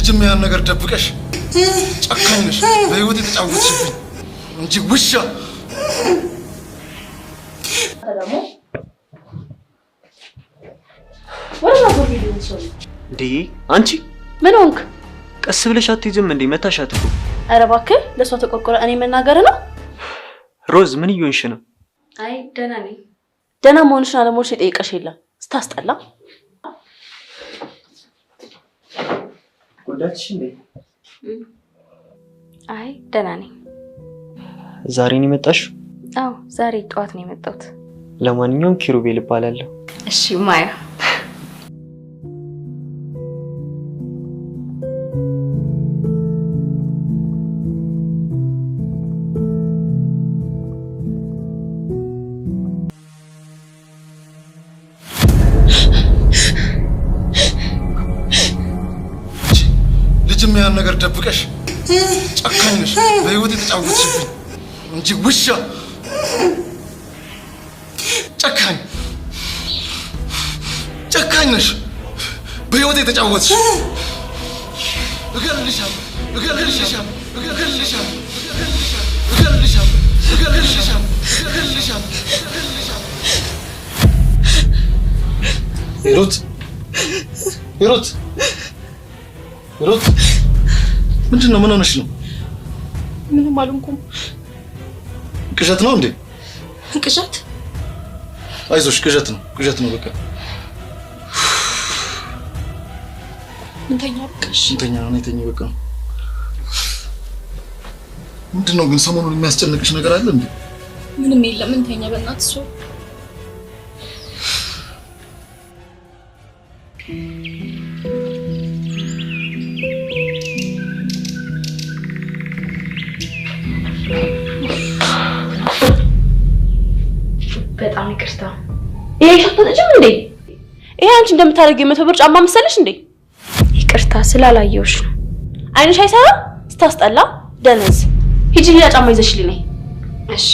ልጅም ያን ነገር ደብቀሽ ጨካኝ ነሽ። በህይወት የተጫወትሽብኝ እንጂ ውሻ አዳሙ ወራላ ጎርቢዱ ሰው እንዴ አንቺ ምን ሆንክ? ቀስ ብለሽ አትይዝም እንዴ? መታሻት እኮ። ኧረ እባክህ ለሷ ተቆርቆረ እኔ መናገር ነው። ሮዝ ምን እየሆንሽ ነው? አይ ደህና ነኝ። ደህና መሆንሽና ለሞሽ የጠየቀሽ የለም። ስታስጠላ ወዳትሽ እንዴ? አይ ደህና ነኝ። ዛሬ ነው የመጣሽው? አዎ ዛሬ ጠዋት ነው የመጣሁት። ለማንኛውም ኪሩቤል እባላለሁ። እሺ ማያ ልጅም ያን ነገር ደብቀሽ ጨካኝ ነሽ። በህይወት የተጫወትሽብኝ እንጂ ውሻ ጨካኝ ነሽ። በህይወት የተጫወትሽ እገልልሻለሁ። ሂሩት ምንድን ነው? ምን ሆነሽ ነው? ምንም አልሆንኩም። ቅዠት ነው እንዴ? ቅዠት? አይዞሽ፣ ቅዠት ነው በቃ። እንተኛ በቃሽ። እንተኛ በቃ። ምንድን ነው ግን ሰሞኑን የሚያስጨንቅሽ ነገር አለ እንዴ? ምንም የለም። እንተኛ በእናትሽ። በጣም ይቅርታ። ይሄ ሸፍተሽም እንዴ? ይሄ አንቺ እንደምታደርጊው 100 ብር ጫማ መሰለሽ እንዴ? ይቅርታ ስላላየሁሽ ነው። አይንሽ አይሰራ? ስታስጠላ ደነዝ። ሂጂ ሌላ ጫማ ይዘሽልኝ ነይ። እሺ